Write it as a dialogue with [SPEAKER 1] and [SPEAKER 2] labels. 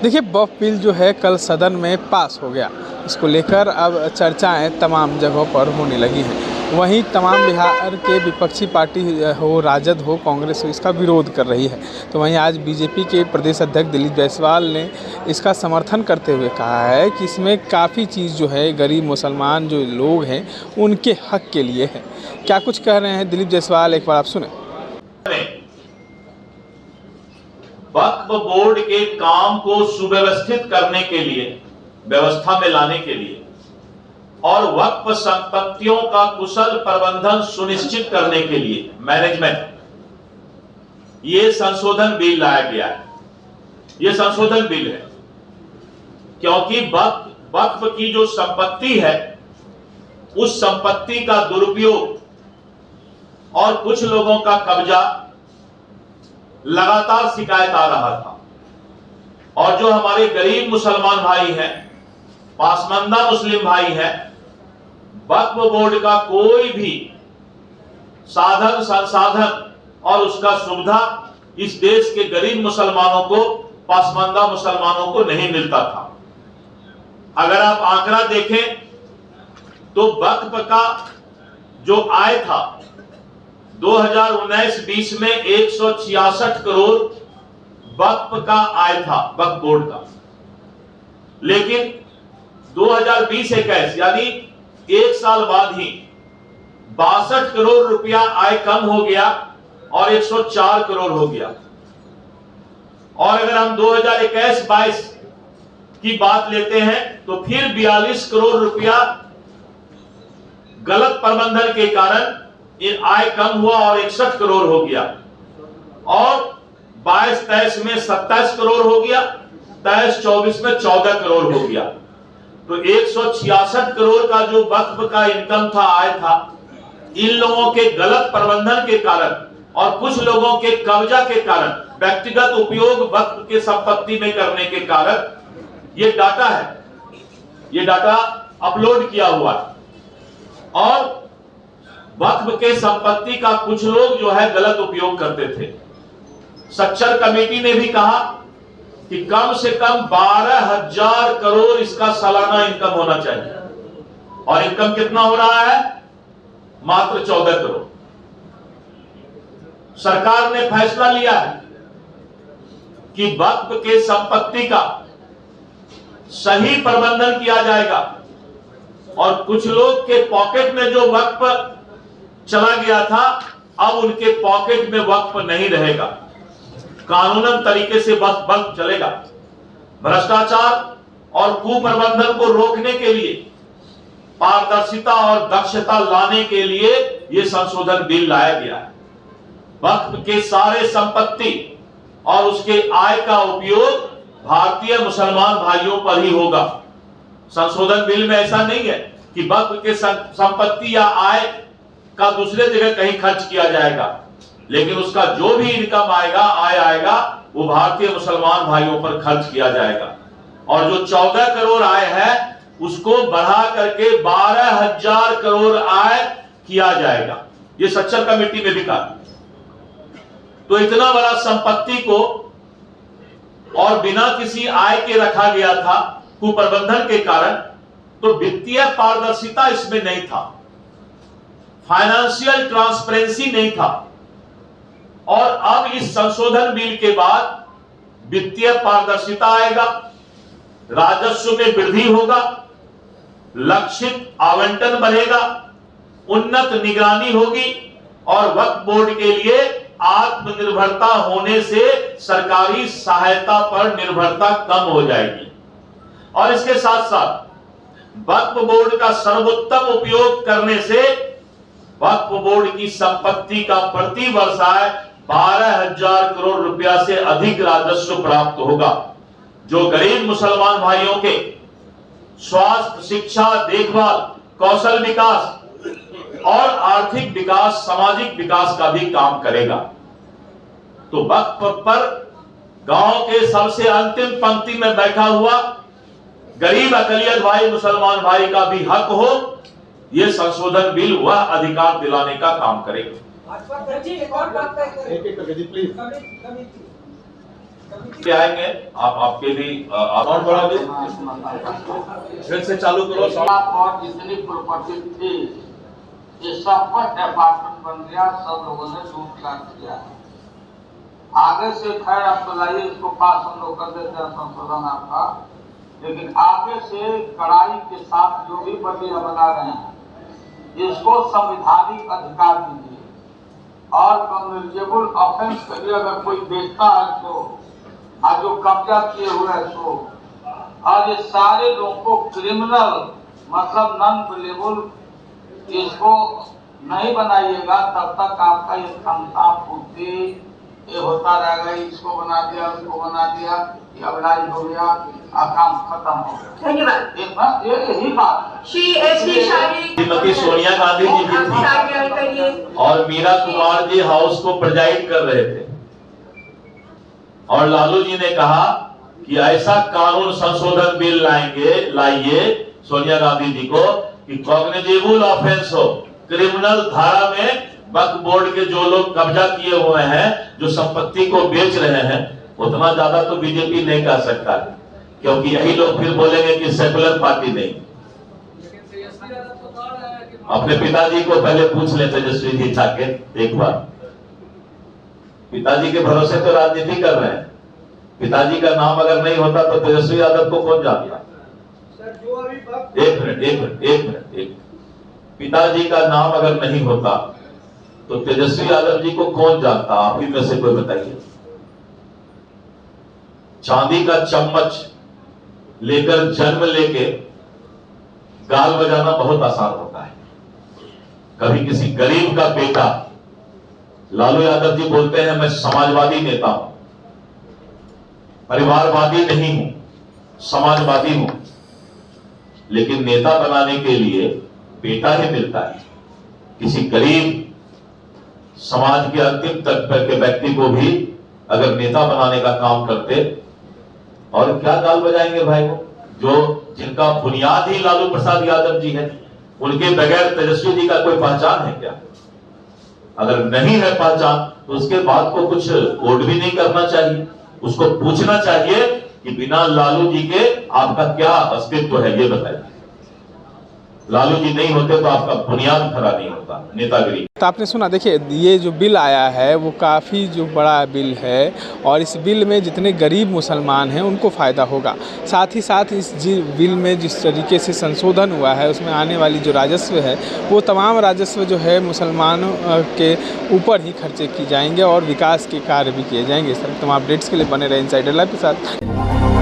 [SPEAKER 1] देखिए, वक्फ बिल जो है कल सदन में पास हो गया। इसको लेकर अब चर्चाएं तमाम जगहों पर होने लगी हैं। वहीं तमाम बिहार के विपक्षी पार्टी हो, राजद हो, कांग्रेस हो, इसका विरोध कर रही है। तो वहीं आज बीजेपी के प्रदेश अध्यक्ष दिलीप जायसवाल ने इसका समर्थन करते हुए कहा है कि इसमें काफ़ी चीज़ जो है गरीब मुसलमान जो लोग हैं उनके हक के लिए है। क्या कुछ कह रहे हैं दिलीप जायसवाल, एक बार आप सुने।
[SPEAKER 2] वक्फ बोर्ड के काम को सुव्यवस्थित करने के लिए, व्यवस्था में लाने के लिए और वक्फ संपत्तियों का कुशल प्रबंधन सुनिश्चित करने के लिए, मैनेजमेंट, ये संशोधन बिल लाया गया है। ये संशोधन बिल है क्योंकि वक्फ की जो संपत्ति है उस संपत्ति का दुरुपयोग और कुछ लोगों का कब्जा लगातार शिकायत आ रहा था। और जो हमारे गरीब मुसलमान भाई हैं, पासमानदा मुस्लिम भाई हैं, वक्फ बोर्ड का कोई भी साधन संसाधन और उसका सुविधा इस देश के गरीब मुसलमानों को, पासमानदा मुसलमानों को नहीं मिलता था। अगर आप आंकड़ा देखें तो वक्फ का जो आय था 2019-20 में 166 करोड़ वक्फ का आय था, वक्फ बोर्ड का। लेकिन 2020-21 यानी एक साल बाद ही 62 करोड़ रुपया आय कम हो गया और 104 करोड़ हो गया। और अगर हम 2021-22 की बात लेते हैं तो फिर 42 करोड़ रुपया गलत प्रबंधन के कारण आय कम हुआ और 61 करोड़ हो गया। और 22-23 में 27 करोड़ हो गया, 23-24 में 14 करोड़ हो गया। तो 166 करोड़ का जो वक्फ का इनकम था, आय था, इन लोगों के गलत प्रबंधन के कारण और कुछ लोगों के कब्जा के कारण, व्यक्तिगत उपयोग वक्फ के संपत्ति में करने के कारण ये डाटा है, ये डाटा अपलोड किया हुआ है। और वक्फ के संपत्ति का कुछ लोग जो है गलत उपयोग करते थे। सच्चर कमेटी ने भी कहा कि कम से कम 12,000 करोड़ इसका सालाना इनकम होना चाहिए। और इनकम कितना हो रहा है? मात्र 14 करोड़। सरकार ने फैसला लिया है कि वक्फ के संपत्ति का सही प्रबंधन किया जाएगा और कुछ लोग के पॉकेट में जो वक्फ चला गया था, अब उनके पॉकेट में वक्फ नहीं रहेगा। कानूनन तरीके से वक्फ चलेगा। भ्रष्टाचार और कुप्रबंधन को रोकने के लिए, पारदर्शिता और दक्षता लाने के लिए यह संशोधन बिल लाया गया है। वक्फ के सारे संपत्ति और उसके आय का उपयोग भारतीय मुसलमान भाइयों पर ही होगा। संशोधन बिल में ऐसा नहीं है कि वक्फ के संपत्ति या आय का दूसरे जगह कहीं खर्च किया जाएगा, लेकिन उसका जो भी इनकम आएगा, आय आएगा, वो भारतीय मुसलमान भाइयों पर खर्च किया जाएगा। और जो 14 करोड़ आय है उसको बढ़ा करके 12,000 करोड़ आय किया जाएगा। ये सच्चर कमेटी में भी कहा। तो इतना बड़ा संपत्ति को और बिना किसी आय के रखा गया था कुप्रबंधन के कारण, तो वित्तीय पारदर्शिता इसमें नहीं था, फाइनेंशियल ट्रांसपेरेंसी नहीं था। और अब इस संशोधन बिल के बाद वित्तीय पारदर्शिता आएगा, राजस्व में वृद्धि होगा, लक्षित आवंटन बढ़ेगा, उन्नत निगरानी होगी और वक्फ बोर्ड के लिए आत्मनिर्भरता होने से सरकारी सहायता पर निर्भरता कम हो जाएगी। और इसके साथ साथ वक्फ बोर्ड का सर्वोत्तम उपयोग करने से वक्फ बोर्ड की संपत्ति का प्रति वर्ष आय 12,000 करोड़ रुपया से अधिक राजस्व प्राप्त होगा, जो गरीब मुसलमान भाइयों के स्वास्थ्य, शिक्षा, देखभाल, कौशल विकास और आर्थिक विकास, सामाजिक विकास का भी काम करेगा। तो वक्फ पर गांव के सबसे अंतिम पंक्ति में बैठा हुआ गरीब अकलियत भाई, मुसलमान भाई का भी हक हो, यह संशोधन बिल वह अधिकार दिलाने का काम करेगा। क्या आएंगे आप आपके भी अकाउंट बढ़ा दे फिर से चालू करो।
[SPEAKER 3] और जितनी प्रॉपर्टी थी ये सब पर अपार्टमेंट बन गया, सब लोगों ने लूट काट किया। आगे से खैर आप तो लाइए इसको पास हम लोग कर देते हैं संशोधन आपका, लेकिन आगे से कड़ाई के साथ जो भी बंदियां बना रहे हैं इसको संवैधानिक अधिकार दीजिए और कम्युनिकेबल ऑफेंस के लिए अगर कोई देखता है तो आज जो कब्जा किए हुए है तो, और ये सारे लोगों को क्रिमिनल मतलब नॉन प्लेबल इसको नहीं बनाइएगा तब तक आपका ये क्षमता पूर्ति ये होता रहेगा। इसको बना दिया उसको बना दिया, ये अवलाज हो गया, काम खत्म हो गया। धन्यवाद। यही बात
[SPEAKER 2] श्रीमती सोनिया गांधी जी भी थी और मीरा कुमार जी हाउस को प्रेजाइड कर रहे थे और लालू जी ने कहा कि ऐसा कानून संशोधन बिल लाइए सोनिया गांधी जी को कि कॉग्निजेबल ऑफेंस हो, क्रिमिनल धारा में वक्फ बोर्ड के जो लोग कब्जा किए हुए हैं, जो संपत्ति को बेच रहे हैं, उतना ज्यादा तो बीजेपी नहीं कर सकता है, क्योंकि यही लोग फिर बोलेंगे कि सेकुलर पार्टी नहीं। अपने पिताजी को पहले पूछ ले तेजस्वी जी जाके एक बार, पिताजी के भरोसे तो राजनीति कर रहे हैं। पिताजी का नाम अगर नहीं होता तो तेजस्वी यादव को कौन जानता? एक मिनट। पिताजी का नाम अगर नहीं होता तो तेजस्वी यादव जी को कौन जानता? आप ही में से कोई बताइए। चांदी का चम्मच लेकर जन्म लेके गाल बजाना बहुत आसान होता है। कभी किसी गरीब का बेटा, लालू यादव जी बोलते हैं मैं समाजवादी नेता हूं, परिवारवादी नहीं हूं, समाजवादी हूं, लेकिन नेता बनाने के लिए बेटा ही मिलता है। किसी गरीब समाज के अंतिम तक के व्यक्ति को भी अगर नेता बनाने का काम करते, और क्या गाल बजाएंगे भाई वो जिनका बुनियाद ही लालू प्रसाद यादव जी है, उनके बगैर तेजस्वी जी का कोई पहचान है क्या? अगर नहीं है पहचान तो उसके बाद को कुछ कोड भी नहीं करना चाहिए, उसको पूछना चाहिए कि बिना लालू जी के आपका क्या अस्तित्व है, ये बताइए। लालू जी नहीं होते तो आपका बुनियाद खड़ा नहीं होता नेतागिरी।
[SPEAKER 1] तो आपने सुना, देखिए ये जो बिल आया है वो काफ़ी जो बड़ा बिल है और इस बिल में जितने गरीब मुसलमान हैं उनको फ़ायदा होगा। साथ ही साथ इस बिल में जिस तरीके से संशोधन हुआ है उसमें आने वाली जो राजस्व है वो तमाम राजस्व जो है मुसलमानों के ऊपर ही खर्चे किए जाएंगे और विकास के कार्य भी किए जाएंगे। इस तरह तमाम अपडेट्स के लिए बने रहे इनसाइडर लाइव के साथ।